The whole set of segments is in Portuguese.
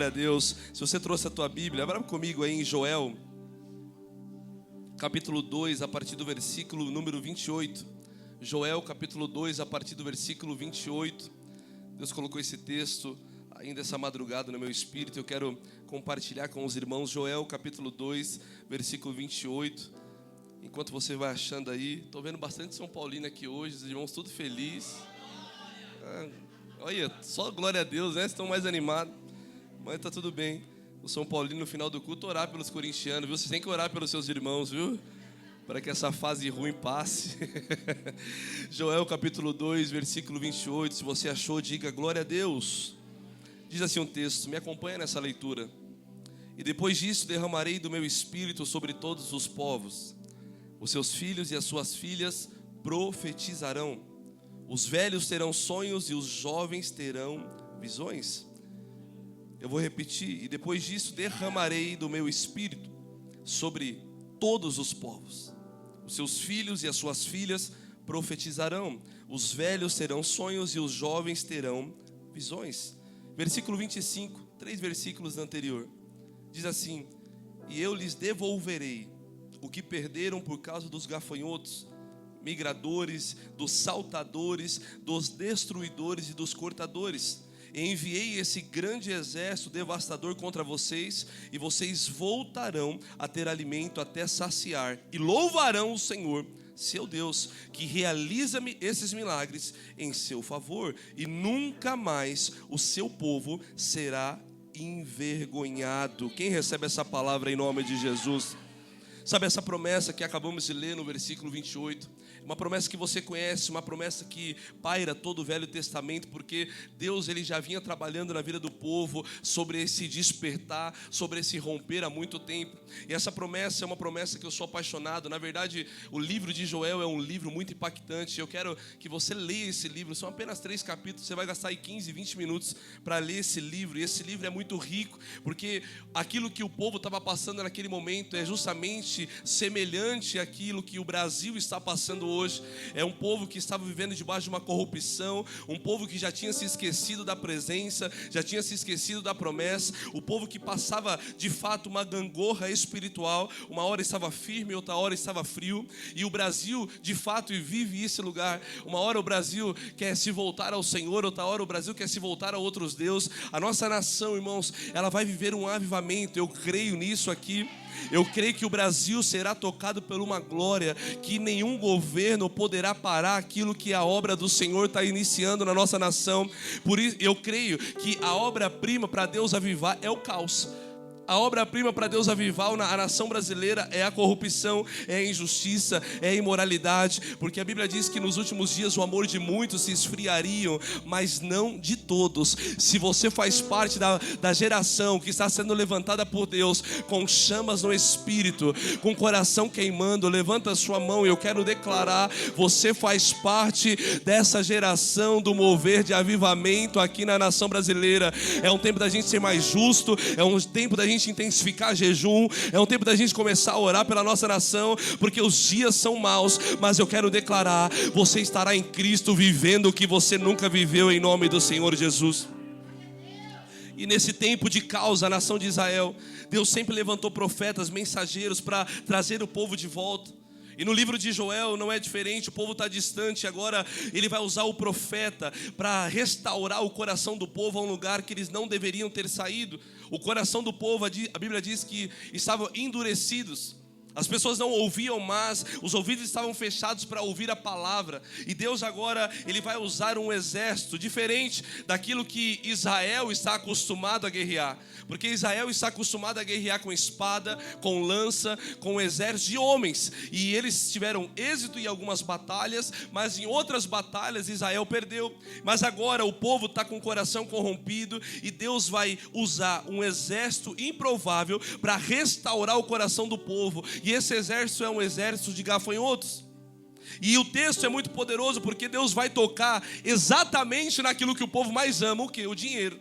Glória a Deus. Se você trouxe a tua Bíblia, abra comigo aí em Joel, capítulo 2, a partir do versículo número 28. Joel, capítulo 2, a partir do versículo 28. Deus colocou esse texto ainda essa madrugada no meu espírito. Eu quero compartilhar com os irmãos. Joel, capítulo 2, versículo 28. Enquanto você vai achando aí, estou vendo bastante São Paulino aqui hoje, os irmãos tudo felizes. Olha, só glória a Deus, né? Estão mais animados. Mas tá tudo bem. O São Paulino, no final do culto, orar pelos corintianos, viu? Vocês têm que orar pelos seus irmãos, viu? Para que essa fase ruim passe. Joel, capítulo 2, versículo 28. Se você achou, diga glória a Deus. Diz assim um texto, me acompanha nessa leitura. E depois disso derramarei do meu espírito sobre todos os povos. Os seus filhos e as suas filhas profetizarão. Os velhos terão sonhos e os jovens terão visões. Eu vou repetir. E depois disso derramarei do meu espírito sobre todos os povos. Os seus filhos e as suas filhas profetizarão. Os velhos terão sonhos e os jovens terão visões. Versículo 25, 3 versículos anterior. Diz assim: e eu lhes devolverei o que perderam por causa dos gafanhotos, migradores, dos saltadores, dos destruidores e dos cortadores. E enviei esse grande exército devastador contra vocês, e vocês voltarão a ter alimento até saciar, e louvarão o Senhor, seu Deus, que realiza-me esses milagres em seu favor, e nunca mais o seu povo será envergonhado. Quem recebe essa palavra em nome de Jesus? Sabe essa promessa que acabamos de ler no versículo 28? Uma promessa que você conhece, uma promessa que paira todo o Velho Testamento, porque Deus ele já vinha trabalhando na vida do povo sobre esse despertar, sobre esse romper há muito tempo. E essa promessa é uma promessa que eu sou apaixonado. Na verdade, o livro de Joel é um livro muito impactante. Eu quero que você leia esse livro. São apenas 3 capítulos, você vai gastar aí 15, 20 minutos para ler esse livro. E esse livro é muito rico, porque aquilo que o povo estava passando naquele momento é justamente semelhante àquilo que o Brasil está passando hoje. É um povo que estava vivendo debaixo de uma corrupção, um povo que já tinha se esquecido da presença, já tinha se esquecido da promessa, o povo que passava de fato uma gangorra espiritual. Uma hora estava firme, outra hora estava frio. E o Brasil de fato vive esse lugar. Uma hora o Brasil quer se voltar ao Senhor, outra hora o Brasil quer se voltar a outros deuses. A nossa nação, irmãos, ela vai viver um avivamento. Eu creio nisso aqui. Eu creio que o Brasil será tocado por uma glória que nenhum governo poderá parar aquilo que a obra do Senhor está iniciando na nossa nação. Por isso eu creio que a obra-prima para Deus avivar é o caos. A obra-prima para Deus avivar a nação brasileira é a corrupção, é a injustiça, é a imoralidade. Porque a Bíblia diz que nos últimos dias o amor de muitos se esfriariam, mas não de todos. Se você faz parte da geração que está sendo levantada por Deus, com chamas no espírito, com o coração queimando, levanta a sua mão e eu quero declarar: você faz parte dessa geração do mover de avivamento aqui na nação brasileira. É um tempo da gente ser mais justo, é um tempo da gente intensificar jejum, é um tempo da gente começar a orar pela nossa nação, porque os dias são maus. Mas eu quero declarar: você estará em Cristo vivendo o que você nunca viveu, em nome do Senhor Jesus. E nesse tempo de caos, a nação de Israel, Deus sempre levantou profetas, mensageiros para trazer o povo de volta. E no livro de Joel não é diferente. O povo está distante. Agora ele vai usar o profeta para restaurar o coração do povo a um lugar que eles não deveriam ter saído. O coração do povo, a Bíblia diz que estavam endurecidos. As pessoas não ouviam mais, os ouvidos estavam fechados para ouvir a palavra. E Deus agora, ele vai usar um exército diferente daquilo que Israel está acostumado a guerrear. Porque Israel está acostumado a guerrear com espada, com lança, com um exército de homens. E eles tiveram êxito em algumas batalhas, mas em outras batalhas Israel perdeu. Mas agora o povo está com o coração corrompido, e Deus vai usar um exército improvável para restaurar o coração do povo. E esse exército é um exército de gafanhotos. E o texto é muito poderoso, porque Deus vai tocar exatamente naquilo que o povo mais ama, o quê? O dinheiro.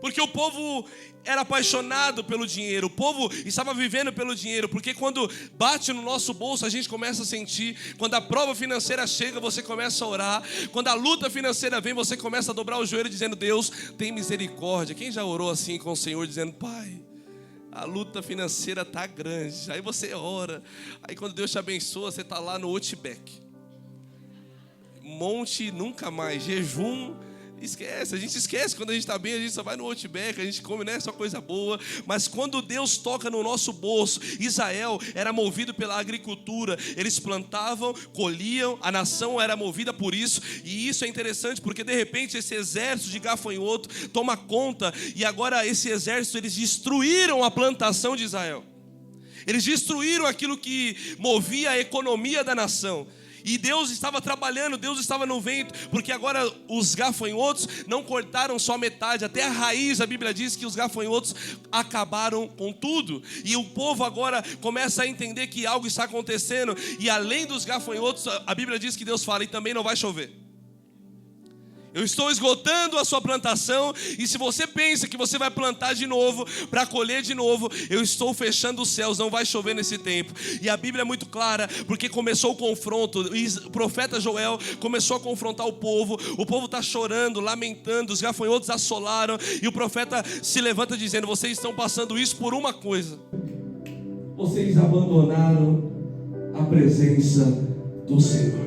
Porque o povo era apaixonado pelo dinheiro, o povo estava vivendo pelo dinheiro, porque quando bate no nosso bolso a gente começa a sentir, quando a prova financeira chega você começa a orar, quando a luta financeira vem você começa a dobrar o joelho dizendo: Deus, tem misericórdia. Quem já orou assim com o Senhor dizendo: Pai, a luta financeira está grande? Aí você ora, aí quando Deus te abençoa você está lá no Outback, monte nunca mais, jejum. Esquece, a gente esquece. Quando a gente está bem, a gente só vai no Outback, a gente come, né, só coisa boa. Mas quando Deus toca no nosso bolso, Israel era movido pela agricultura. Eles plantavam, colhiam, a nação era movida por isso. E isso é interessante porque de repente esse exército de gafanhoto toma conta. E agora esse exército, eles destruíram a plantação de Israel. Eles destruíram aquilo que movia a economia da nação. E Deus estava trabalhando, Deus estava no vento, porque agora os gafanhotos não cortaram só metade, até a raiz. A Bíblia diz que os gafanhotos acabaram com tudo. E o povo agora começa a entender que algo está acontecendo. E além dos gafanhotos, a Bíblia diz que Deus fala: e também não vai chover. Eu estou esgotando a sua plantação, e se você pensa que você vai plantar de novo, para colher de novo, eu estou fechando os céus, não vai chover nesse tempo. E a Bíblia é muito clara, porque começou o confronto, o profeta Joel começou a confrontar o povo está chorando, lamentando, os gafanhotos assolaram, e o profeta se levanta dizendo: vocês estão passando isso por uma coisa: vocês abandonaram a presença do Senhor.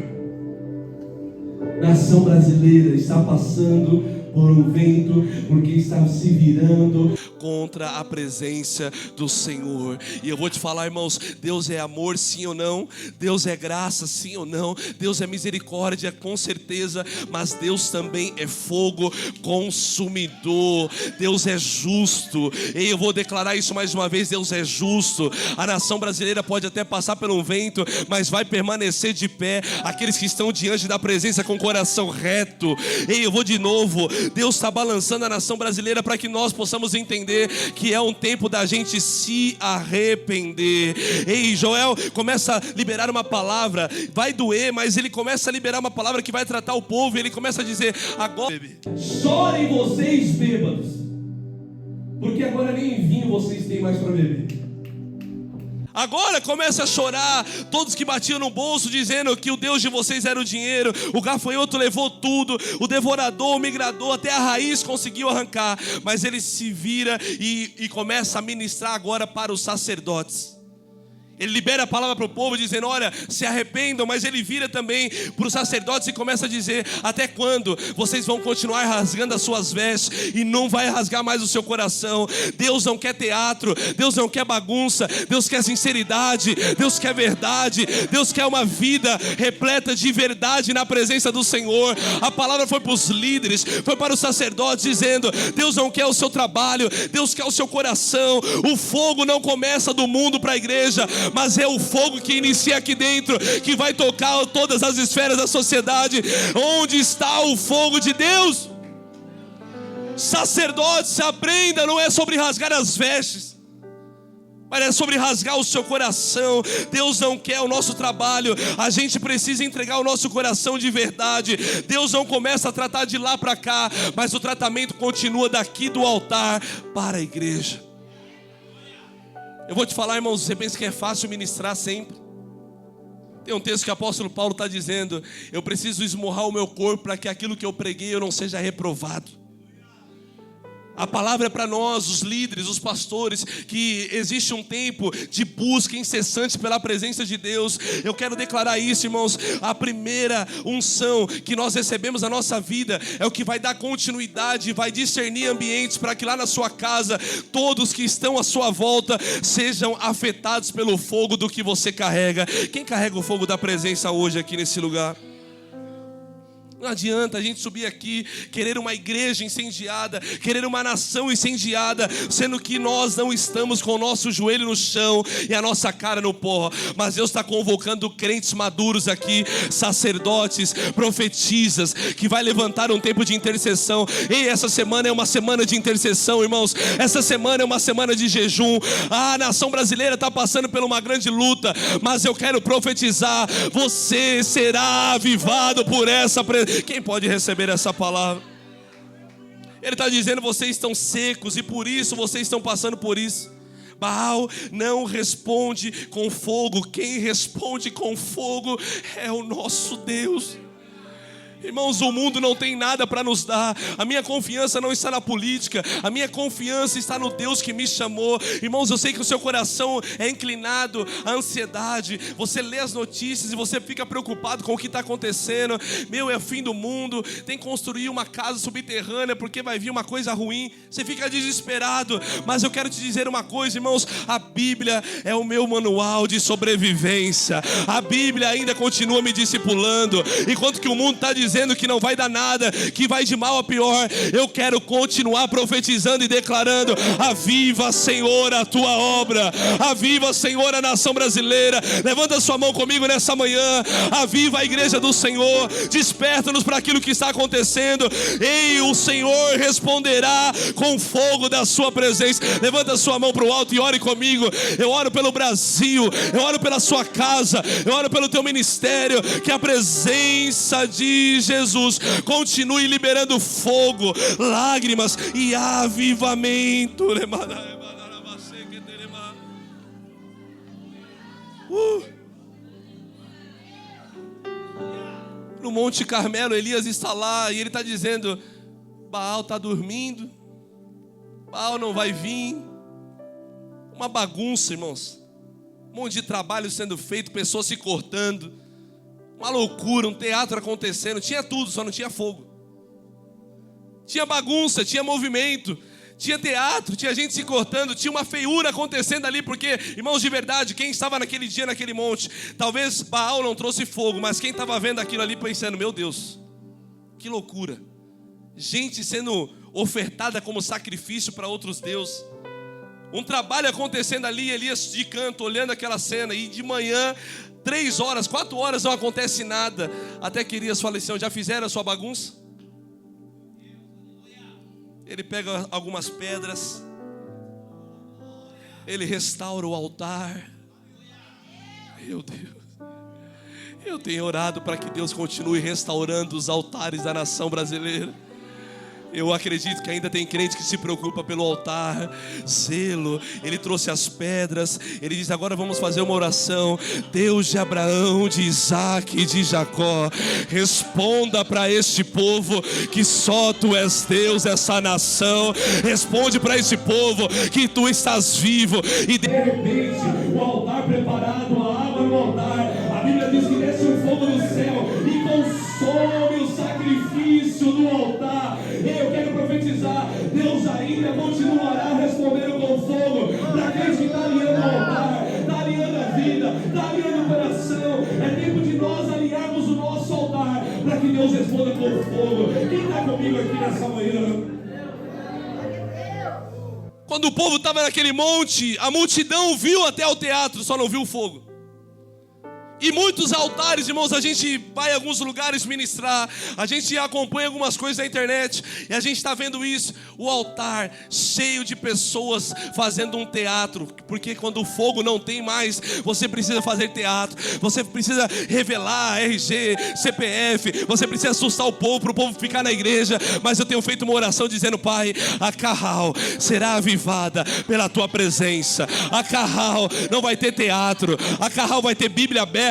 Nação brasileira está passando por um vento, porque está se virando contra a presença do Senhor. E eu vou te falar, irmãos, Deus é amor, sim ou não? Deus é graça, sim ou não? Deus é misericórdia, com certeza. Mas Deus também é fogo consumidor. Deus é justo. E eu vou declarar isso mais uma vez: Deus é justo. A nação brasileira pode até passar por um vento, mas vai permanecer de pé aqueles que estão diante da presença com o coração reto. E eu vou de novo: Deus está balançando a nação brasileira para que nós possamos entender que é um tempo da gente se arrepender. Ei, Joel começa a liberar uma palavra, vai doer, mas ele começa a liberar uma palavra que vai tratar o povo. E ele começa a dizer: agora chorem vocês bêbados, porque agora nem vinho vocês têm mais para beber. Agora começa a chorar todos que batiam no bolso, dizendo que o Deus de vocês era o dinheiro. O gafanhoto levou tudo, o devorador, o migrador, até a raiz conseguiu arrancar. Mas ele se vira e começa a ministrar agora para os sacerdotes. Ele libera a palavra para o povo dizendo: olha, se arrependam. Mas ele vira também para os sacerdotes e começa a dizer: até quando vocês vão continuar rasgando as suas vestes e não vai rasgar mais o seu coração? Deus não quer teatro, Deus não quer bagunça, Deus quer sinceridade, Deus quer verdade, Deus quer uma vida repleta de verdade na presença do Senhor. A palavra foi para os líderes, foi para os sacerdotes dizendo: Deus não quer o seu trabalho, Deus quer o seu coração. O fogo não começa do mundo para a igreja, mas é o fogo que inicia aqui dentro, que vai tocar todas as esferas da sociedade. Onde está o fogo de Deus? Sacerdotes, aprenda, não é sobre rasgar as vestes, mas é sobre rasgar o seu coração. Deus não quer o nosso trabalho, a gente precisa entregar o nosso coração de verdade. Deus não começa a tratar de lá para cá, mas o tratamento continua daqui do altar para a igreja. Eu vou te falar, irmãos, você pensa que é fácil ministrar sempre? Tem um texto que o apóstolo Paulo está dizendo: eu preciso esmurrar o meu corpo para que aquilo que eu preguei eu não seja reprovado. A palavra é para nós, os líderes, os pastores, que existe um tempo de busca incessante pela presença de Deus. Eu quero declarar isso, irmãos: a primeira unção que nós recebemos na nossa vida é o que vai dar continuidade, vai discernir ambientes para que lá na sua casa todos que estão à sua volta sejam afetados pelo fogo do que você carrega. Quem carrega o fogo da presença hoje aqui nesse lugar? Não adianta a gente subir aqui, querer uma igreja incendiada, querer uma nação incendiada, sendo que nós não estamos com o nosso joelho no chão e a nossa cara no pó. Mas Deus está convocando crentes maduros aqui, sacerdotes, profetisas, que vai levantar um tempo de intercessão. E essa semana é uma semana de intercessão, irmãos. Essa semana é uma semana de jejum. A nação brasileira está passando por uma grande luta, mas eu quero profetizar: você será avivado por essa presença. Quem pode receber essa palavra? Ele está dizendo: vocês estão secos e por isso vocês estão passando por isso. Baal não responde com fogo. Quem responde com fogo é o nosso Deus. Irmãos, o mundo não tem nada para nos dar. A minha confiança não está na política. A minha confiança está no Deus que me chamou. Irmãos, eu sei que o seu coração é inclinado à ansiedade. Você lê as notícias e você fica preocupado com o que está acontecendo. Meu, é o fim do mundo. Tem que construir uma casa subterrânea porque vai vir uma coisa ruim. Você fica desesperado. Mas eu quero te dizer uma coisa, irmãos. A Bíblia é o meu manual de sobrevivência. A Bíblia ainda continua me discipulando. Enquanto que o mundo está dizendo que não vai dar nada, que vai de mal a pior, eu quero continuar profetizando e declarando: aviva, Senhor, a tua obra. Aviva, Senhor, a nação brasileira. Levanta sua mão comigo nessa manhã. Aviva a igreja do Senhor. Desperta-nos para aquilo que está acontecendo. Ei, o Senhor responderá com fogo da sua presença. Levanta sua mão para o alto e ore comigo. Eu oro pelo Brasil, eu oro pela sua casa, eu oro pelo teu ministério. Que a presença de Jesus continue liberando fogo, lágrimas e avivamento. No Monte Carmelo, Elias está lá e ele está dizendo: Baal está dormindo, Baal não vai vir. Uma bagunça, irmãos. Um monte de trabalho sendo feito, pessoas se cortando. Uma loucura, um teatro acontecendo. Tinha tudo, só não tinha fogo. Tinha bagunça, tinha movimento, tinha teatro, tinha gente se cortando, tinha uma feiura acontecendo ali. Porque, irmãos, de verdade, quem estava naquele dia, naquele monte, talvez Baal não trouxe fogo, mas quem estava vendo aquilo ali pensando: meu Deus, que loucura. Gente sendo ofertada como sacrifício para outros deuses. Um trabalho acontecendo ali, Elias de canto, olhando aquela cena. E de manhã, 3 horas, 4 horas, não acontece nada. Até que Elias faleceu. Já fizeram a sua bagunça? Ele pega algumas pedras, ele restaura o altar. Meu Deus, eu tenho orado para que Deus continue restaurando os altares da nação brasileira. Eu acredito que ainda tem crente que se preocupa pelo altar, zelo. Ele trouxe as pedras. Ele diz: agora vamos fazer uma oração. Deus de Abraão, de Isaac e de Jacó, responda para este povo que só tu és Deus, essa nação. Responde para esse povo que tu estás vivo. E de repente, o altar preparado, a água no altar. A Bíblia diz que desce um fogo do céu e consome o sacrifício do altar. Eu quero profetizar: Deus ainda continuará respondendo com fogo para aqueles que estão alinhando o altar, está alinhando a vida, está alinhando o coração. É tempo de nós alinharmos o nosso altar para que Deus responda com fogo. Quem está comigo aqui nessa manhã? Quando o povo estava naquele monte, a multidão viu até o teatro, só não viu o fogo. E muitos altares, irmãos, a gente vai em alguns lugares ministrar, a gente acompanha algumas coisas na internet e a gente está vendo isso, o altar cheio de pessoas fazendo um teatro. Porque quando o fogo não tem mais, você precisa fazer teatro, você precisa revelar RG, CPF, você precisa assustar o povo para o povo ficar na igreja. Mas eu tenho feito uma oração dizendo: Pai, a Carral será avivada pela tua presença. A Carral não vai ter teatro, a Carral vai ter Bíblia aberta,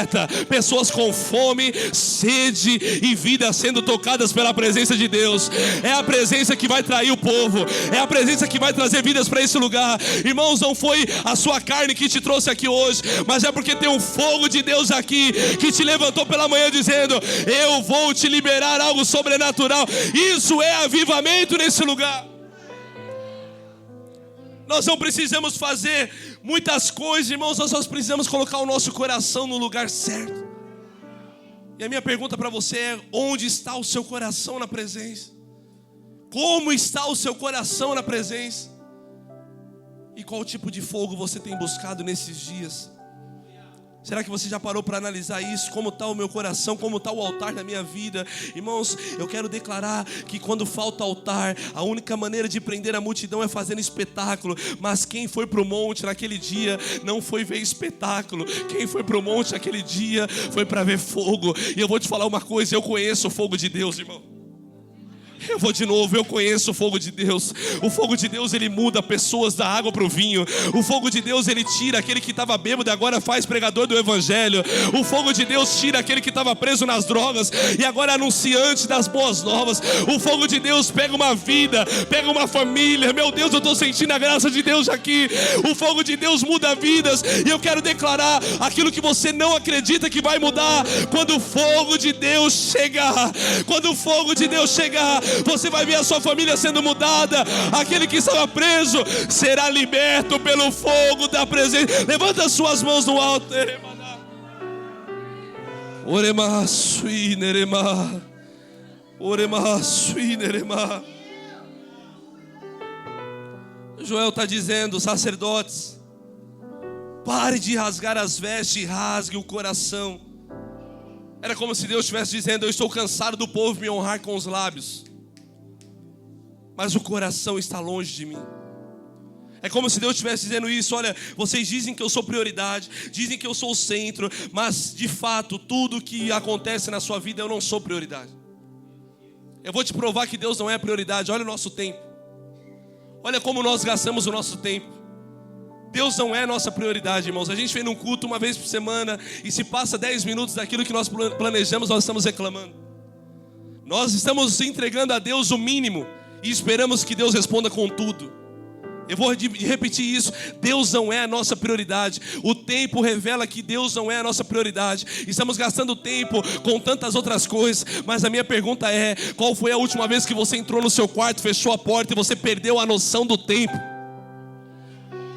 pessoas com fome, sede e vida sendo tocadas pela presença de Deus. É a presença que vai trair o povo, é a presença que vai trazer vidas para esse lugar. Irmãos, não foi a sua carne que te trouxe aqui hoje, mas é porque tem um fogo de Deus aqui que te levantou pela manhã dizendo: eu vou te liberar algo sobrenatural. Isso é avivamento nesse lugar. Nós não precisamos fazer muitas coisas, irmãos. Nós só precisamos colocar o nosso coração no lugar certo. E a minha pergunta para você é: onde está o seu coração na presença? Como está o seu coração na presença? E qual tipo de fogo você tem buscado nesses dias? Será que você já parou para analisar isso? Como está o meu coração? Como está o altar na minha vida? Irmãos, eu quero declarar que quando falta altar, a única maneira de prender a multidão é fazendo espetáculo. Mas quem foi para o monte naquele dia não foi ver espetáculo. Quem foi para o monte naquele dia foi para ver fogo. E eu vou te falar uma coisa: eu conheço o fogo de Deus, irmão. Eu vou de novo, eu conheço o fogo de Deus. O fogo de Deus, ele muda pessoas da água para o vinho. O fogo de Deus, ele tira aquele que estava bêbado e agora faz pregador do evangelho. O fogo de Deus tira aquele que estava preso nas drogas e agora é anunciante das boas novas. O fogo de Deus pega uma vida, pega uma família. Meu Deus, eu estou sentindo a graça de Deus aqui. O fogo de Deus muda vidas. E eu quero declarar aquilo que você não acredita que vai mudar. Quando o fogo de Deus chegar, quando o fogo de Deus chegar, você vai ver a sua família sendo mudada. Aquele que estava preso será liberto pelo fogo da presença. Levanta as suas mãos no alto. Orema sui nerema. Orema sui nerema. Joel está dizendo: sacerdotes, pare de rasgar as vestes e rasgue o coração. Era como se Deus estivesse dizendo: eu estou cansado do povo me honrar com os lábios, mas o coração está longe de mim. É como se Deus estivesse dizendo isso: olha, vocês dizem que eu sou prioridade, dizem que eu sou o centro, mas de fato, tudo que acontece na sua vida eu não sou prioridade. Eu vou te provar que Deus não é prioridade. Olha o nosso tempo, olha como nós gastamos o nosso tempo. Deus não é nossa prioridade, irmãos. A gente vem num culto uma vez por semana e se passa 10 minutos daquilo que nós planejamos, nós estamos reclamando. Nós estamos entregando a Deus o mínimo e esperamos que Deus responda com tudo. Eu vou repetir isso: Deus não é a nossa prioridade. O tempo revela que Deus não é a nossa prioridade. Estamos gastando tempo com tantas outras coisas. Mas a minha pergunta é: qual foi a última vez que você entrou no seu quarto, fechou a porta e você perdeu a noção do tempo?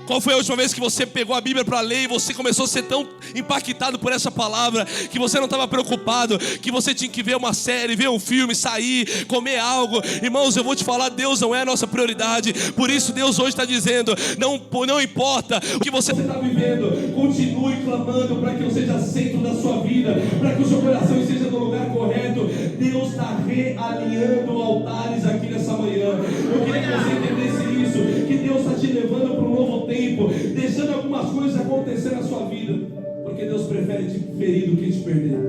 Qual foi a última vez que você pegou a Bíblia para ler e você começou a ser tão impactado por essa palavra que você não estava preocupado, que você tinha que ver uma série, ver um filme, sair, comer algo? Irmãos, eu vou te falar, Deus não é a nossa prioridade. Por isso Deus hoje está dizendo: não importa o que você está vivendo, continue clamando para que eu seja centro da sua vida, para que o seu coração esteja no lugar correto. Deus está realinhando altares aqui nessa manhã. Eu queria que você entendesse isso, que Deus está te levando para um novo tempo, deixando algumas coisas acontecer na sua vida, porque Deus prefere te ferir do que te perder.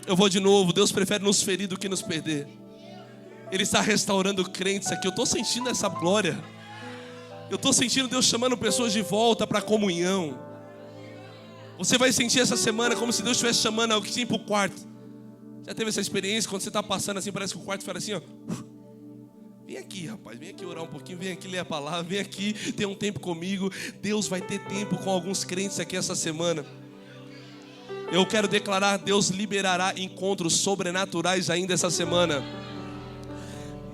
Eu vou de novo: Deus prefere nos ferir do que nos perder. Ele está restaurando crentes aqui. Eu estou sentindo essa glória. Eu estou sentindo Deus chamando pessoas de volta para a comunhão. Você vai sentir essa semana como se Deus estivesse chamando alguém para o quarto. Já teve essa experiência? Quando você está passando assim, parece que o quarto fala assim, ó: vem aqui, rapaz, vem aqui orar um pouquinho, vem aqui ler a palavra, vem aqui ter um tempo comigo. Deus vai ter tempo com alguns crentes aqui essa semana. Eu quero declarar: Deus liberará encontros sobrenaturais ainda essa semana.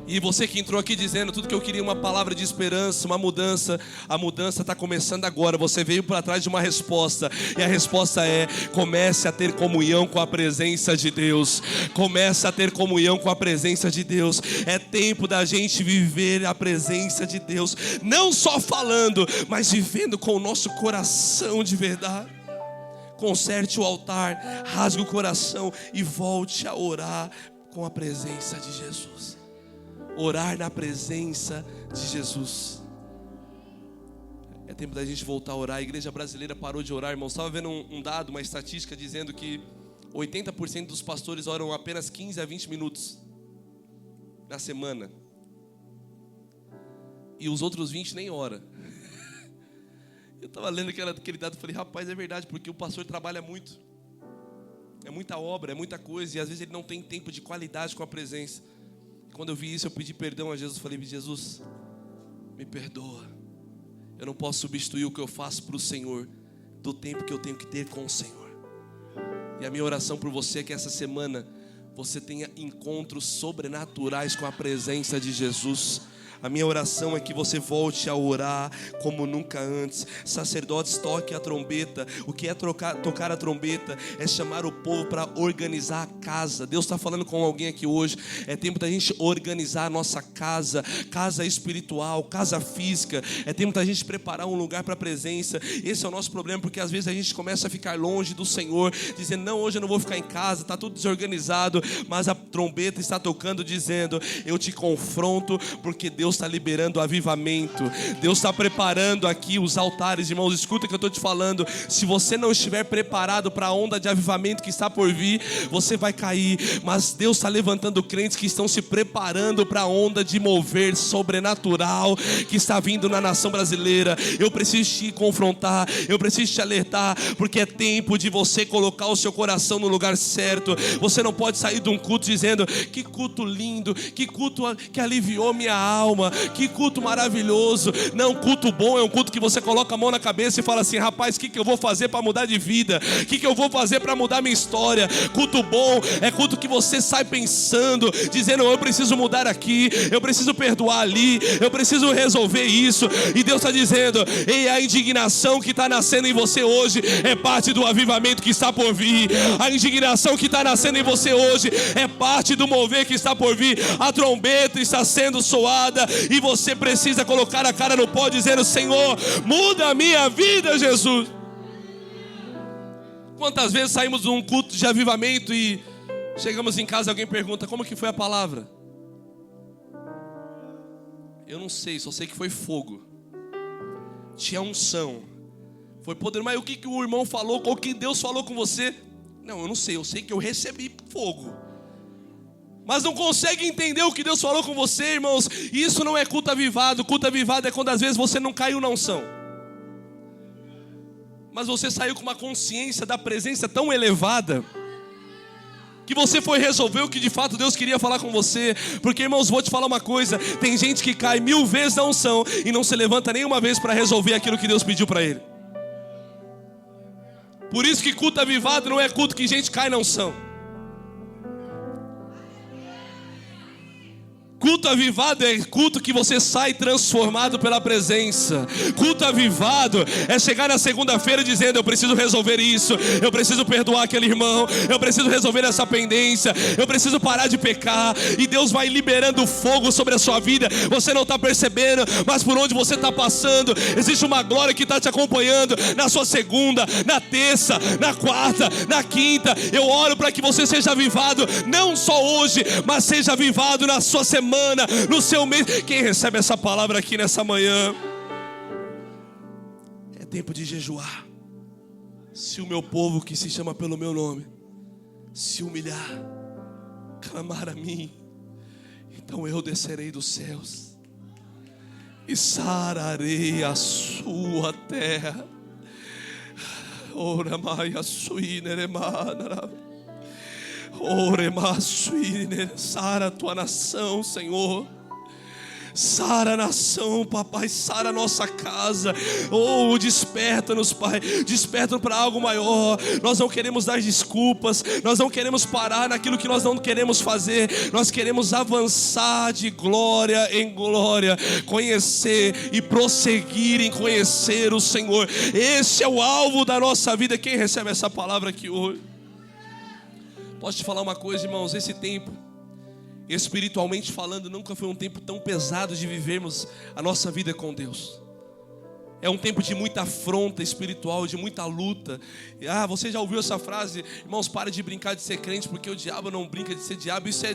E você que entrou aqui dizendo tudo que eu queria, uma palavra de esperança, uma mudança. A mudança está começando agora. Você veio para trás de uma resposta, e a resposta é: comece a ter comunhão com a presença de Deus. Comece a ter comunhão com a presença de Deus. É tempo da gente viver a presença de Deus, não só falando, mas vivendo com o nosso coração de verdade. Conserte o altar, rasgue o coração e volte a orar com a presença de Jesus. Orar na presença de Jesus. É tempo da gente voltar a orar. A igreja brasileira parou de orar, irmão. Estava vendo um dado, uma estatística dizendo que 80% dos pastores oram apenas 15 a 20 minutos na semana, e os outros 20 nem oram. Eu estava lendo aquele dado e falei: rapaz, é verdade, porque o pastor trabalha muito. É muita obra, é muita coisa, e às vezes ele não tem tempo de qualidade com a presença. Quando eu vi isso, eu pedi perdão a Jesus. Falei: Jesus, me perdoa. Eu não posso substituir o que eu faço para o Senhor do tempo que eu tenho que ter com o Senhor. E a minha oração por você é que essa semana você tenha encontros sobrenaturais com a presença de Jesus. A minha oração é que você volte a orar como nunca antes. Sacerdotes, toque a trombeta. O que é tocar a trombeta? É chamar o povo para organizar a casa. Deus está falando com alguém aqui hoje. É tempo da gente organizar a nossa casa. Casa espiritual, casa física. É tempo da gente preparar um lugar para a presença. Esse é o nosso problema, porque às vezes a gente começa a ficar longe do Senhor, dizendo: não, hoje eu não vou ficar em casa, está tudo desorganizado. Mas a trombeta está tocando, dizendo: eu te confronto, porque Deus Deus está liberando avivamento. Deus está preparando aqui os altares, irmãos. Escuta o que eu estou te falando. Se você não estiver preparado para a onda de avivamento que está por vir, você vai cair. Mas Deus está levantando crentes que estão se preparando para a onda de mover sobrenatural que está vindo na nação brasileira. Eu preciso te confrontar, eu preciso te alertar, porque é tempo de você colocar o seu coração no lugar certo. Você não pode sair de um culto dizendo: que culto lindo, que culto que aliviou minha alma, que culto maravilhoso. Não, culto bom é um culto que você coloca a mão na cabeça e fala assim: rapaz, o que eu vou fazer para mudar de vida? O que eu vou fazer para mudar minha história? Culto bom é culto que você sai pensando, dizendo: eu preciso mudar aqui, eu preciso perdoar ali, eu preciso resolver isso. E Deus está dizendo: ei, a indignação que está nascendo em você hoje é parte do avivamento que está por vir. A indignação que está nascendo em você hoje é parte do mover que está por vir. A trombeta está sendo soada e você precisa colocar a cara no pó dizendo: Senhor, muda a minha vida, Jesus. Quantas vezes saímos de um culto de avivamento e chegamos em casa e alguém pergunta: como que foi a palavra? Eu não sei, só sei que foi fogo, tinha unção, foi poder. Mas o que o irmão falou, o que Deus falou com você? Não, eu não sei, eu sei que eu recebi fogo. Mas não consegue entender o que Deus falou com você, irmãos. Isso não é culto avivado. Culto avivado é quando às vezes você não caiu na unção, mas você saiu com uma consciência da presença tão elevada que você foi resolver o que de fato Deus queria falar com você. Porque, irmãos, vou te falar uma coisa: tem gente que cai 1000 vezes na unção e não se levanta nenhuma vez para resolver aquilo que Deus pediu para ele. Por isso que culto avivado não é culto que gente cai na unção. Culto avivado é culto que você sai transformado pela presença. Culto avivado é chegar na segunda-feira dizendo: eu preciso resolver isso, eu preciso perdoar aquele irmão, eu preciso resolver essa pendência, eu preciso parar de pecar. E Deus vai liberando fogo sobre a sua vida. Você não está percebendo, mas por onde você está passando, existe uma glória que está te acompanhando. Na sua segunda, na terça, na quarta, na quinta. Eu oro para que você seja avivado, não só hoje, mas seja avivado na sua semana, no seu mês. Quem recebe essa palavra aqui nessa manhã? É tempo de jejuar. Se o meu povo que se chama pelo meu nome se humilhar, clamar a mim, então eu descerei dos céus e sararei a sua terra. Ora maia suineremana. Sara a tua nação, Senhor. Sara a nação, papai. Sara a nossa casa. Oh, desperta-nos, Pai. Desperta para algo maior. Nós não queremos dar desculpas. Nós não queremos parar naquilo que nós não queremos fazer. Nós queremos avançar de glória em glória, conhecer e prosseguir em conhecer o Senhor. Esse é o alvo da nossa vida. Quem recebe essa palavra aqui hoje? Posso te falar uma coisa, irmãos? Esse tempo, espiritualmente falando, nunca foi um tempo tão pesado de vivermos a nossa vida com Deus. É um tempo de muita afronta espiritual, de muita luta. Você já ouviu essa frase? Irmãos, para de brincar de ser crente, porque o diabo não brinca de ser diabo. Isso é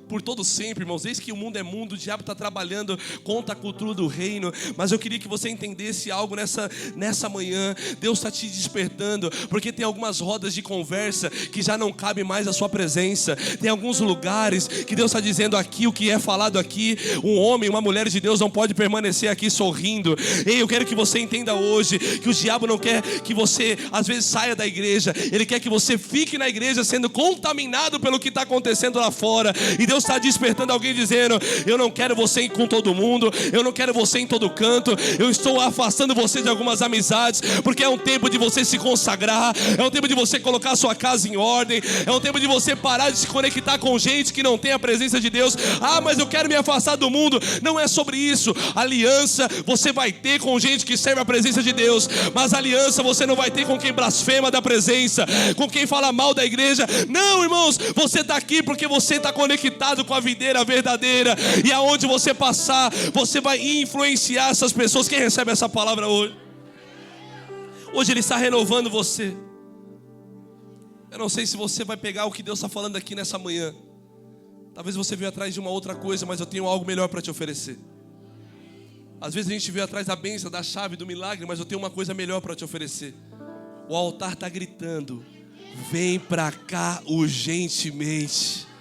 por todo sempre, irmãos. Desde que o mundo é mundo, o diabo está trabalhando contra a cultura do reino. Mas eu queria que você entendesse algo nessa manhã. Deus está te despertando, porque tem algumas rodas de conversa que já não cabe mais a sua presença. Tem alguns lugares que Deus está dizendo aqui, o que é falado aqui. Um homem, uma mulher de Deus não pode permanecer aqui sorrindo. Ei, eu quero que você entenda hoje que o diabo não quer que você às vezes saia da igreja. Ele quer que você fique na igreja sendo contaminado pelo que está acontecendo lá fora. E Deus está despertando alguém dizendo: eu não quero você com todo mundo, eu não quero você em todo canto. Eu estou afastando você de algumas amizades, porque é um tempo de você se consagrar, é um tempo de você colocar a sua casa em ordem, é um tempo de você parar de se conectar com gente que não tem a presença de Deus. Mas eu quero me afastar do mundo. Não é sobre isso. Aliança você vai ter com gente que serve a presença de Deus, mas aliança você não vai ter com quem blasfema da presença, com quem fala mal da igreja. Não, irmãos, você está aqui porque você está conectado com a videira verdadeira, e aonde você passar, você vai influenciar essas pessoas. Quem recebe essa palavra hoje? Hoje Ele está renovando você. Eu não sei se você vai pegar o que Deus está falando aqui nessa manhã. Talvez você veio atrás de uma outra coisa, mas eu tenho algo melhor para te oferecer. Às vezes a gente veio atrás da bênção, da chave, do milagre, mas eu tenho uma coisa melhor para te oferecer. O altar está gritando: vem para cá urgentemente.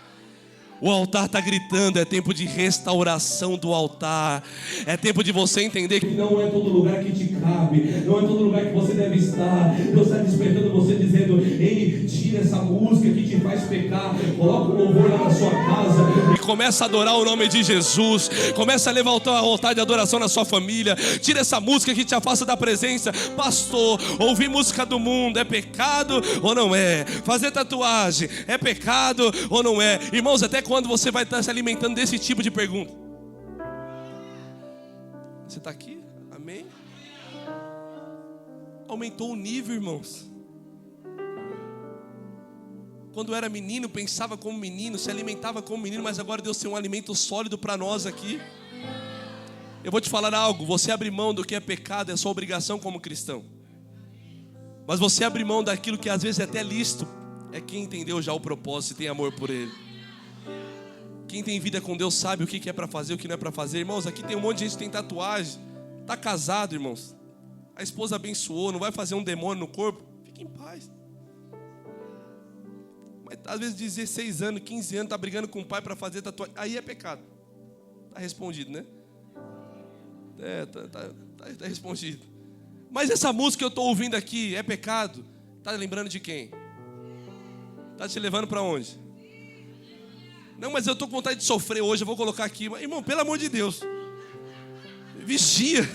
O altar está gritando, é tempo de restauração do altar. É tempo de você entender que não é todo lugar que te cabe, não é todo lugar que você deve estar. Deus está despertando você dizendo: ei, tira essa música que te faz pecar, coloca o louvor lá na sua casa e começa a adorar o nome de Jesus. Começa a levantar o altar de adoração na sua família. Tira essa música que te afasta da presença. Pastor, ouvir música do mundo é pecado ou não é? Fazer tatuagem é pecado ou não é? Irmãos, até quando você vai estar se alimentando desse tipo de pergunta? Você está aqui? Amém? Aumentou o nível, irmãos. Quando eu era menino, pensava como menino, se alimentava como menino, mas agora Deus tem um alimento sólido para nós aqui. Eu vou te falar algo: você abrir mão do que é pecado é sua obrigação como cristão. Mas você abrir mão daquilo que às vezes é até lícito é quem entendeu já o propósito e tem amor por Ele. Quem tem vida com Deus sabe o que é para fazer, o que não é para fazer. Irmãos, aqui tem um monte de gente que tem tatuagem, está casado, irmãos. A esposa abençoou, não vai fazer um demônio no corpo. Fique em paz. Mas às vezes 16 anos, 15 anos, está brigando com o pai para fazer tatuagem. Aí é pecado. Está respondido, né? Tá respondido. Mas essa música que eu estou ouvindo aqui é pecado? Está lembrando de quem? Está te levando para onde? Não, mas eu estou com vontade de sofrer hoje, eu vou colocar aqui. Irmão, pelo amor de Deus, vigia.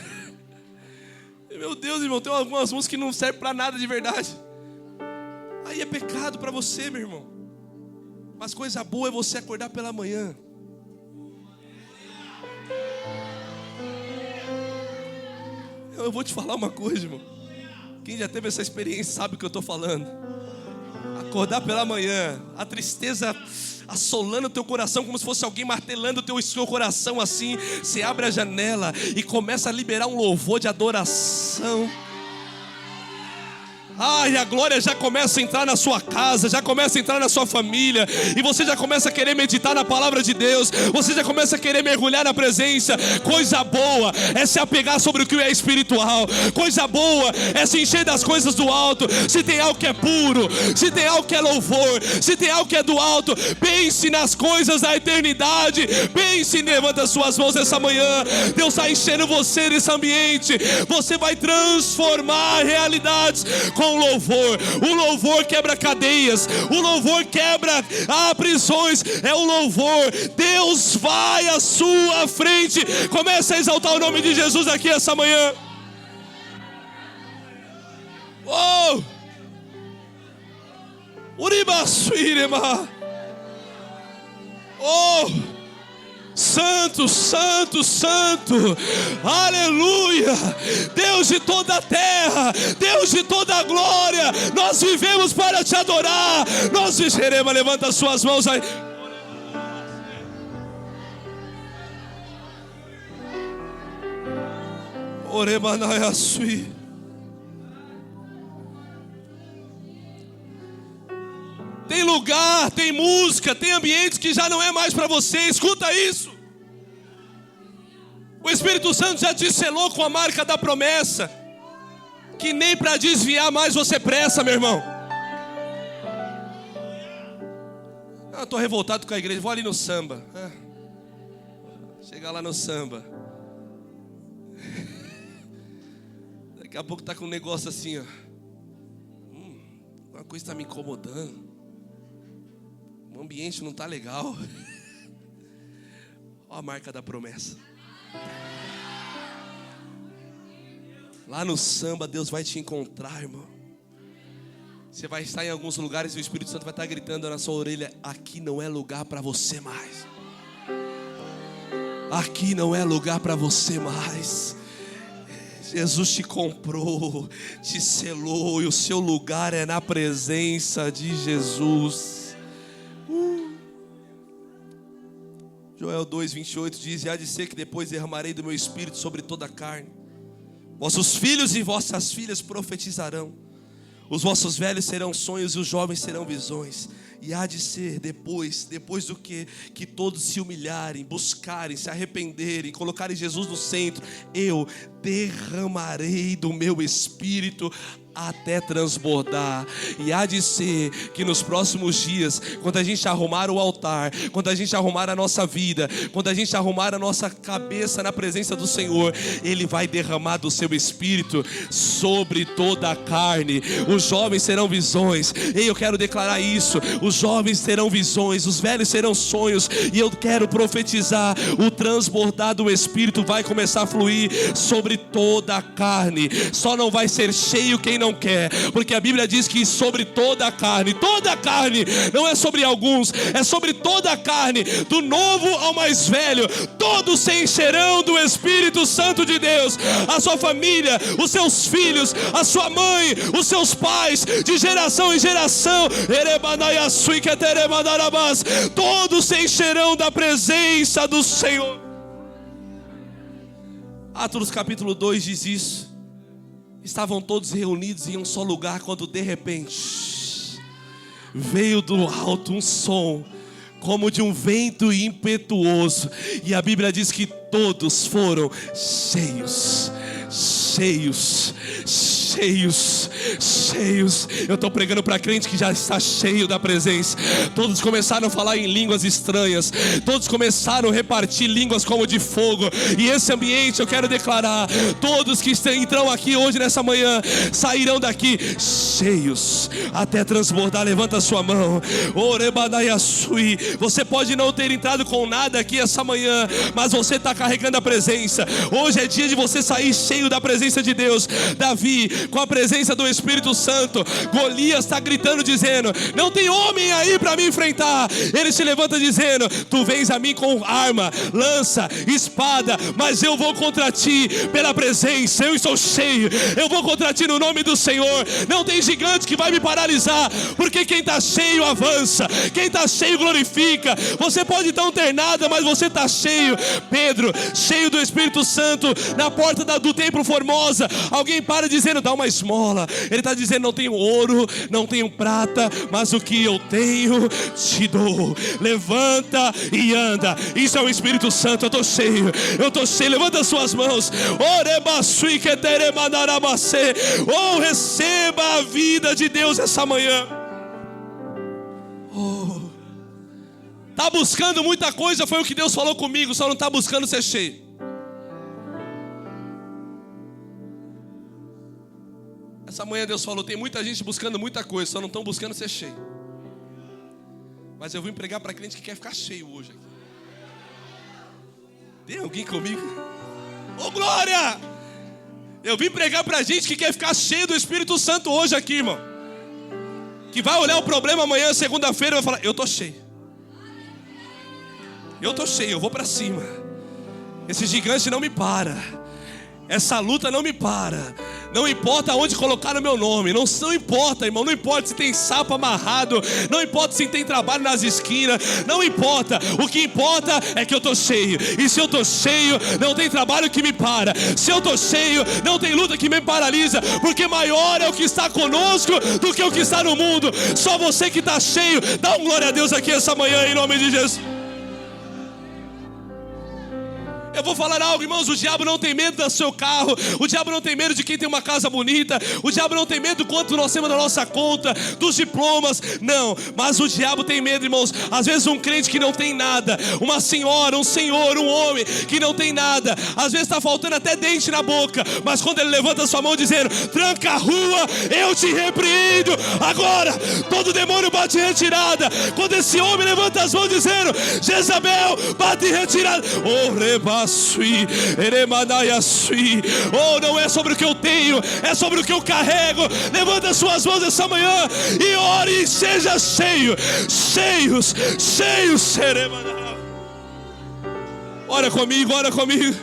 Meu Deus, irmão, tem algumas músicas que não servem para nada de verdade. Aí é pecado para você, meu irmão. Mas coisa boa é você acordar pela manhã. Eu vou te falar uma coisa, irmão. Quem já teve essa experiência sabe o que eu estou falando. Acordar pela manhã, a tristeza assolando o teu coração, como se fosse alguém martelando o seu coração assim. Você abre a janela e começa a liberar um louvor de adoração. E a glória já começa a entrar na sua casa, já começa a entrar na sua família, e você já começa a querer meditar na palavra de Deus, você já começa a querer mergulhar na presença. Coisa boa é se apegar sobre o que é espiritual, coisa boa é se encher das coisas do alto. Se tem algo que é puro, se tem algo que é louvor, se tem algo que é do alto, pense nas coisas da eternidade. Pense, levanta suas mãos essa manhã. Deus está enchendo você nesse ambiente. Você vai transformar realidades com louvor. O louvor quebra cadeias, o louvor quebra prisões. É o louvor. Deus vai à sua frente. Começa a exaltar o nome de Jesus aqui essa manhã. Oh! Uribasuirema. Oh! Santo, santo, santo, aleluia, Deus de toda a terra, Deus de toda a glória, nós vivemos para te adorar. Nós viveremos, levanta as suas mãos aí. Oremanaiasui. Tem lugar, tem música, tem ambientes que já não é mais para você. Escuta isso. O Espírito Santo já te selou com a marca da promessa, que nem para desviar mais você pressa, meu irmão. Eu estou revoltado com a igreja, vou ali no samba. Chegar lá no samba. Daqui a pouco está com um negócio assim, ó. Uma coisa está me incomodando. O ambiente não está legal. Olha a marca da promessa. Lá no samba Deus vai te encontrar, irmão. Você vai estar em alguns lugares e o Espírito Santo vai estar gritando na sua orelha: aqui não é lugar para você mais. Aqui não é lugar para você mais. Jesus te comprou, te selou, e o seu lugar é na presença de Jesus. Joel 2:28 diz: e há de ser que depois derramarei do meu espírito sobre toda a carne. Vossos filhos e vossas filhas profetizarão. Os vossos velhos serão sonhos e os jovens serão visões. E há de ser depois do que todos se humilharem, buscarem, se arrependerem, colocarem Jesus no centro, eu derramarei do meu Espírito até transbordar. E há de ser que nos próximos dias, quando a gente arrumar o altar, quando a gente arrumar a nossa vida, quando a gente arrumar a nossa cabeça na presença do Senhor, Ele vai derramar do seu Espírito sobre toda a carne. Os jovens terão visões. E eu quero declarar isso. Os jovens terão visões, os velhos terão sonhos. E eu quero profetizar: o transbordar do Espírito vai começar a fluir sobre toda a carne. Só não vai ser cheio quem não quer, porque a Bíblia diz que sobre toda a carne, não é sobre alguns, é sobre toda a carne, do novo ao mais velho, todos se encherão do Espírito Santo de Deus. A sua família, os seus filhos, a sua mãe, os seus pais, de geração em geração, todos se encherão da presença do Senhor. Atos capítulo 2 diz isso. Estavam todos reunidos em um só lugar, quando de repente veio do alto um som como de um vento impetuoso, e a Bíblia diz que todos foram cheios. Eu estou pregando para crente que já está cheio da presença. Todos começaram a falar em línguas estranhas, todos começaram a repartir línguas como de fogo. E esse ambiente, eu quero declarar: todos que entram aqui hoje nessa manhã sairão daqui cheios até transbordar. Levanta a sua mão. Você pode não ter entrado com nada aqui essa manhã, mas você está carregando a presença. Hoje é dia de você sair cheio da presença de Deus. Davi, com a presença do Espírito Santo, Golias está gritando dizendo: não tem homem aí para me enfrentar. Ele se levanta dizendo: tu vens a mim com arma, lança, espada, mas eu vou contra ti pela presença. Eu estou cheio, eu vou contra ti no nome do Senhor. Não tem gigante que vai me paralisar, porque quem está cheio avança, quem está cheio glorifica. Você pode não ter nada, mas você está cheio. Pedro, cheio do Espírito Santo, na porta do templo Formosa, alguém para dizendo: dá uma esmola. Ele está dizendo: não tenho ouro, não tenho prata, mas o que eu tenho te dou. Levanta e anda. Isso é o Espírito Santo. Eu estou cheio. Levanta as suas mãos. Oh, receba a vida de Deus essa manhã. Está buscando muita coisa, foi o que Deus falou comigo. Só não está buscando ser cheio. Essa manhã Deus falou: tem muita gente buscando muita coisa, só não estão buscando ser cheio. Mas eu vim pregar para crente que quer ficar cheio hoje. Tem alguém comigo? Ô, glória! Eu vim pregar para gente que quer ficar cheio do Espírito Santo hoje aqui, irmão. Que vai olhar o problema amanhã, segunda-feira, e vai falar: eu estou cheio. Eu vou para cima. Esse gigante não me para. Essa luta não me para. Não importa onde colocar o meu nome. Não importa, irmão. Não importa se tem sapo amarrado. Não importa se tem trabalho nas esquinas. Não importa. O que importa é que eu estou cheio. E se eu estou cheio, não tem trabalho que me para. Se eu estou cheio, não tem luta que me paralisa. Porque maior é o que está conosco do que o que está no mundo. Só você que está cheio. Dá um glória a Deus aqui essa manhã, em nome de Jesus. Eu vou falar algo, irmãos: o diabo não tem medo do seu carro, o diabo não tem medo de quem tem uma casa bonita, o diabo não tem medo do quanto nós temos na nossa conta, dos diplomas, não. Mas o diabo tem medo, irmãos, às vezes um crente que não tem nada, uma senhora, um senhor, um homem que não tem nada, às vezes está faltando até dente na boca, mas quando ele levanta a sua mão dizendo: tranca a rua, eu te repreendo agora, todo demônio bate em retirada. Quando esse homem levanta as mãos dizendo: Jezabel, bate em retirada. Oh, não é sobre o que eu tenho, é sobre o que eu carrego. Levanta as suas mãos essa manhã e ore e seja cheio. Cheios. Ora comigo. Ora comigo.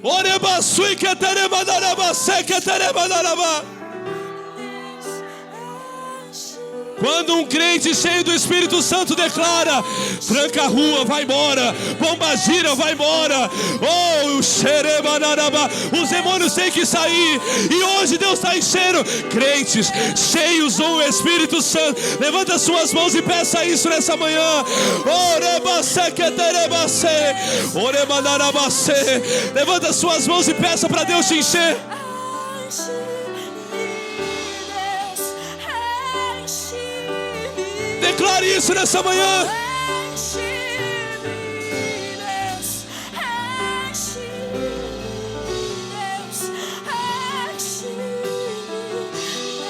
Ore basui que teremandaraba, se que teremandaraba. Quando um crente cheio do Espírito Santo declara: tranca a rua, vai embora. Bomba gira, vai embora. Oh, xeremanaraba. Os demônios têm que sair. E hoje Deus está enchendo crentes cheios do Espírito Santo. Levanta suas mãos e peça isso nessa manhã. Levanta suas mãos e peça para Deus te encher. Declare isso nessa manhã.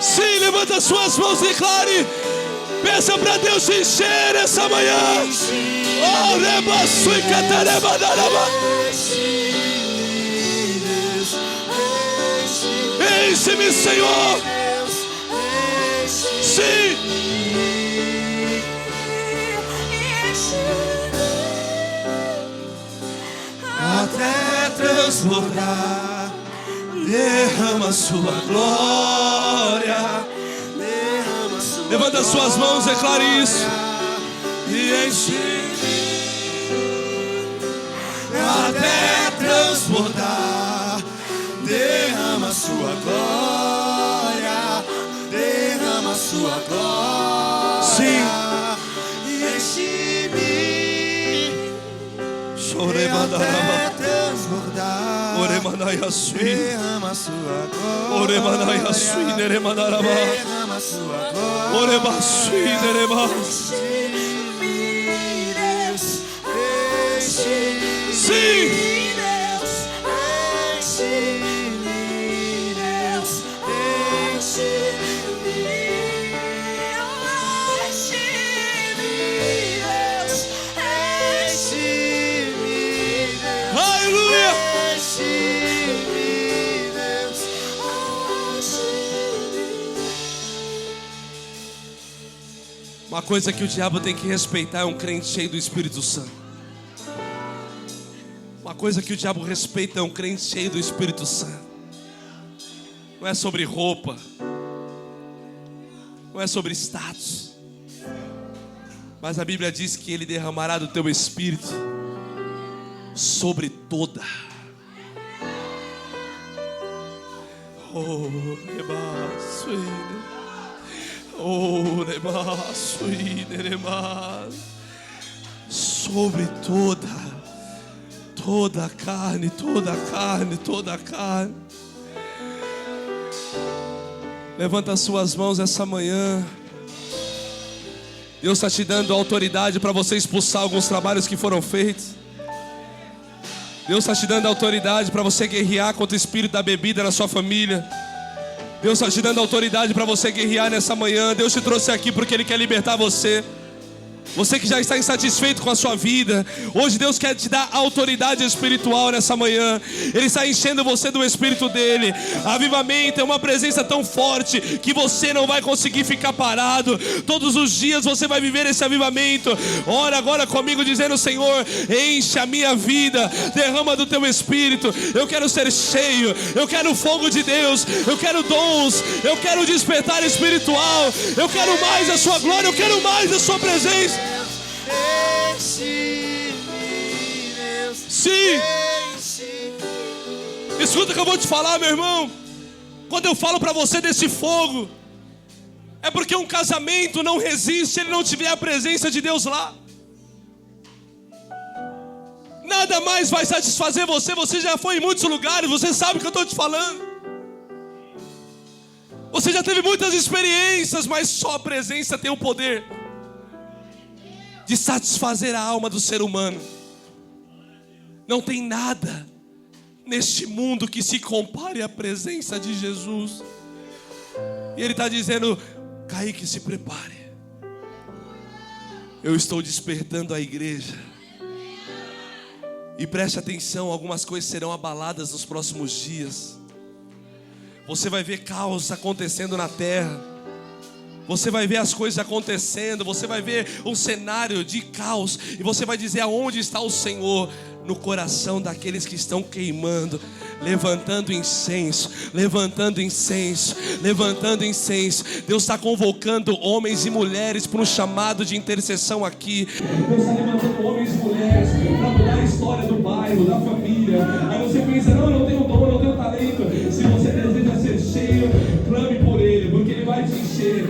Sim, levanta suas mãos e declare. Peça para Deus te encher essa manhã. Oh, rebaçui catarebadaraba. Enche-me, Senhor. Sim. Até transbordar, derrama sua glória. Levanta suas mãos, declare isso. E enche-me até transbordar, derrama sua glória, derrama sua glória. Sim. E enche-me até transbordar, derrama sua glória, derrama sua glória. Sim. Uma coisa que o diabo tem que respeitar é um crente cheio do Espírito Santo. Uma coisa que o diabo respeita é um crente cheio do Espírito Santo. Não é sobre roupa, não é sobre status, mas a Bíblia diz que Ele derramará do teu Espírito sobre toda. Oh, sobre toda a carne, toda a carne, toda a carne. Levanta as suas mãos essa manhã. Deus está te dando autoridade para você expulsar alguns trabalhos que foram feitos. Deus está te dando autoridade para você guerrear contra o espírito da bebida na sua família. Deus está te dando autoridade para você guerrear nessa manhã. Deus te trouxe aqui porque Ele quer libertar você. Você que já está insatisfeito com a sua vida, hoje Deus quer te dar autoridade espiritual nessa manhã. Ele está enchendo você do Espírito dEle. Avivamento é uma presença tão forte que você não vai conseguir ficar parado. Todos os dias você vai viver esse avivamento. Ora agora comigo dizendo: Senhor, enche a minha vida, derrama do teu Espírito. Eu quero ser cheio, eu quero o fogo de Deus, eu quero dons, eu quero despertar espiritual, eu quero mais a sua glória, eu quero mais a sua presença. Sim. Escuta o que eu vou te falar, meu irmão. Quando eu falo para você desse fogo, é porque um casamento não resiste se ele não tiver a presença de Deus lá. Nada mais vai satisfazer você. Você já foi em muitos lugares, você sabe o que eu estou te falando. Você já teve muitas experiências, mas só a presença tem o poder de satisfazer a alma do ser humano. Não tem nada neste mundo que se compare à presença de Jesus. E Ele está dizendo: Kaique, se prepare. Eu estou despertando a igreja. E preste atenção, algumas coisas serão abaladas nos próximos dias. Você vai ver caos acontecendo na terra. Você vai ver as coisas acontecendo. Você vai ver um cenário de caos. E você vai dizer: aonde está o Senhor? no coração daqueles que estão queimando, levantando incenso, levantando incenso, levantando incenso. Deus está convocando homens e mulheres para um chamado de intercessão aqui. Deus está levantando homens e mulheres para mudar a história do bairro, da família. Aí você pensa, não, eu não tenho dom, eu não tenho talento. Se você deseja ser cheio, clame por Ele, porque Ele vai te encher.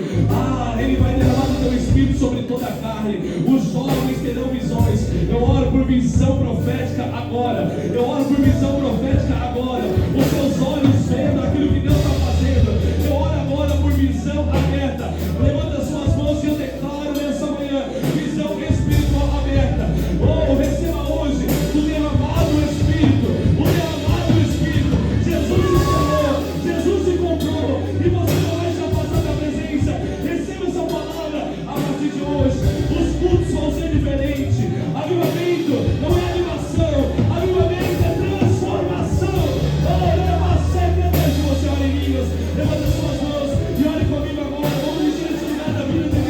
Ele vai derramar o teu espírito sobre toda a carne. Os jovens terão visões. Eu oro por visão profética agora. Eu oro por visão profética agora. Os seus olhos vendo aquilo que Deus está fazendo. Eu oro agora por visão aberta. Levanta as suas mãos e eu declaro nessa manhã visão espiritual aberta. Receba hoje o derramado do Espírito. O derramado do Espírito. Jesus te chamou. Jesus te comprou. E você não vai já passar da presença. Receba essa palavra a partir de hoje. Os cultos vão ser diferentes. Avivamento não é animação. Avivamento é transformação. Deixe você ore em línguas. Levanta as suas mãos e ore comigo agora. Vamos encher esse lugar da vida de Deus.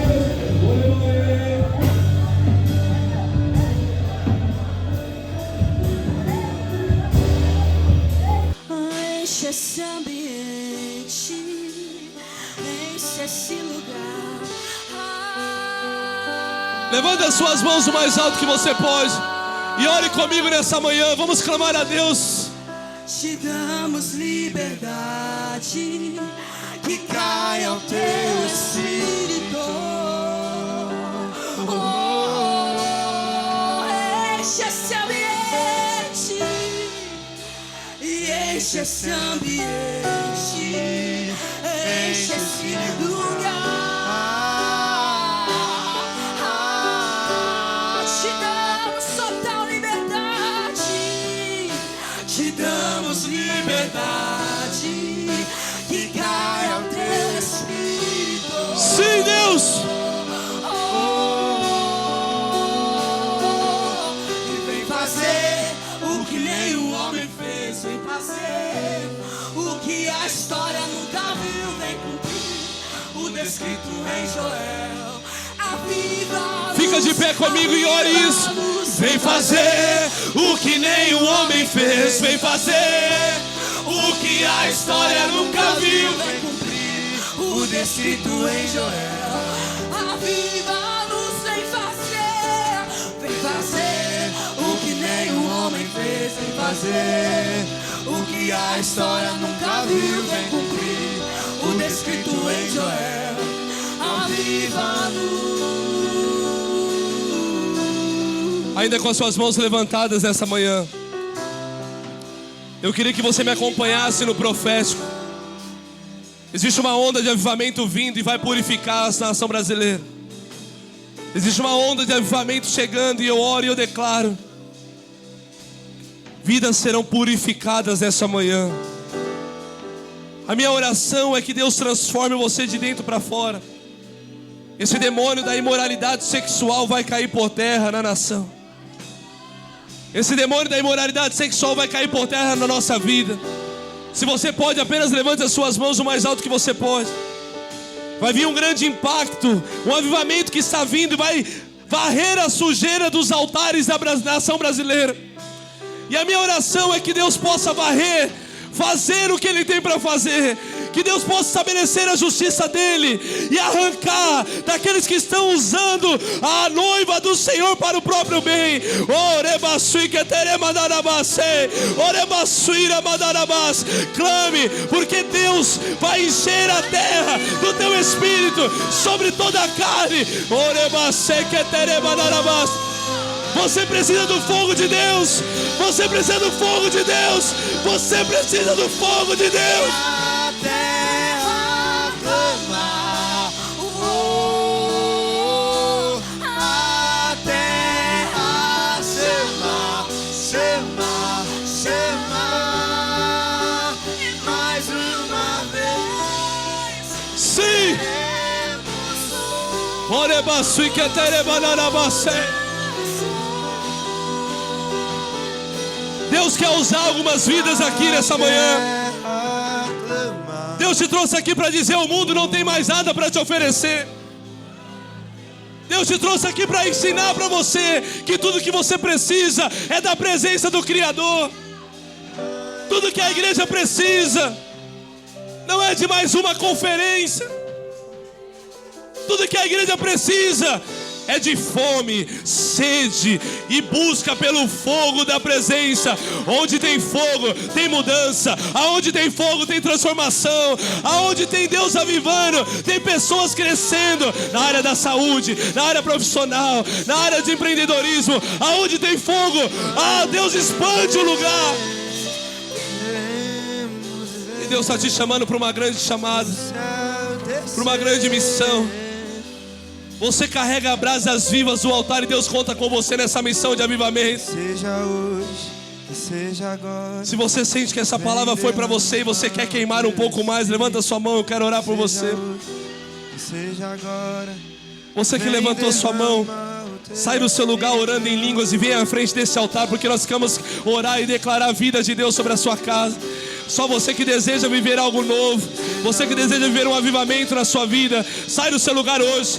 Enche esse ambiente, enche esse lugar. Levanta as suas mãos o mais alto que você pode e ore comigo nessa manhã. Vamos clamar a Deus. Te damos liberdade, que caia o teu Espírito. Enche esse ambiente, e enche esse ambiente, enche esse lugar. Te damos total liberdade, te damos liberdade, que caia o teu Espírito. Sim, Deus. E vem fazer o que nenhum homem fez. Vem fazer o que a história nunca viu. Vem cumprir o descrito em Joel. Aviva. Fica de pé comigo e ore isso. Vem fazer o que nenhum homem fez. Vem fazer o que a história nunca viu. Vem cumprir o descrito em Joel. Aviva-nos, vem fazer o que nenhum homem fez. Vem fazer o que a história nunca viu. Vem cumprir o descrito em Joel. Aviva-nos. Ainda com as suas mãos levantadas nessa manhã, eu queria que você me acompanhasse no profético. Existe uma onda de avivamento vindo e vai purificar a nação brasileira. Existe uma onda de avivamento chegando e eu oro e eu declaro: vidas serão purificadas nessa manhã. A minha oração é que Deus transforme você de dentro para fora. Esse demônio da imoralidade sexual vai cair por terra na nação. Esse demônio da imoralidade sexual vai cair por terra na nossa vida. Se você pode, apenas levante as suas mãos o mais alto que você pode. Vai vir um grande impacto, um avivamento que está vindo, vai varrer a sujeira dos altares da nação brasileira. E a minha oração é que Deus possa varrer, fazer o que Ele tem para fazer. Que Deus possa estabelecer a justiça dEle e arrancar daqueles que estão usando a noiva do Senhor para o próprio bem. Clame, porque Deus vai encher a terra do teu espírito sobre toda a carne. Você precisa do fogo de Deus. Você precisa do fogo de Deus. Você precisa do fogo de Deus. A terra clama, a terra chama, chama, chama, e mais uma vez. Sim. Deus quer usar algumas vidas aqui nessa manhã. Deus te trouxe aqui para dizer: o mundo não tem mais nada para te oferecer. Deus te trouxe aqui para ensinar para você que tudo que você precisa é da presença do Criador. Tudo que a igreja precisa não é de mais uma conferência. Tudo que a igreja precisa é de fome, sede e busca pelo fogo da presença. Onde tem fogo, tem mudança. Aonde tem fogo, tem transformação. Aonde tem Deus avivando, tem pessoas crescendo. Na área da saúde, na área profissional, na área de empreendedorismo. Aonde tem fogo, Deus expande o lugar. E Deus está te chamando para uma grande chamada, para uma grande missão. Você carrega brasas vivas do altar e Deus conta com você nessa missão de avivamento. Seja hoje, que seja agora. Se você sente que essa palavra foi para você e você quer queimar um pouco mais, levanta sua mão, eu quero orar por você. Que seja agora. Você que levantou sua mão, sai do seu lugar orando em línguas e venha à frente desse altar, porque nós queremos orar e declarar a vida de Deus sobre a sua casa. Só você que deseja viver algo novo, você que deseja viver um avivamento na sua vida, sai do seu lugar hoje.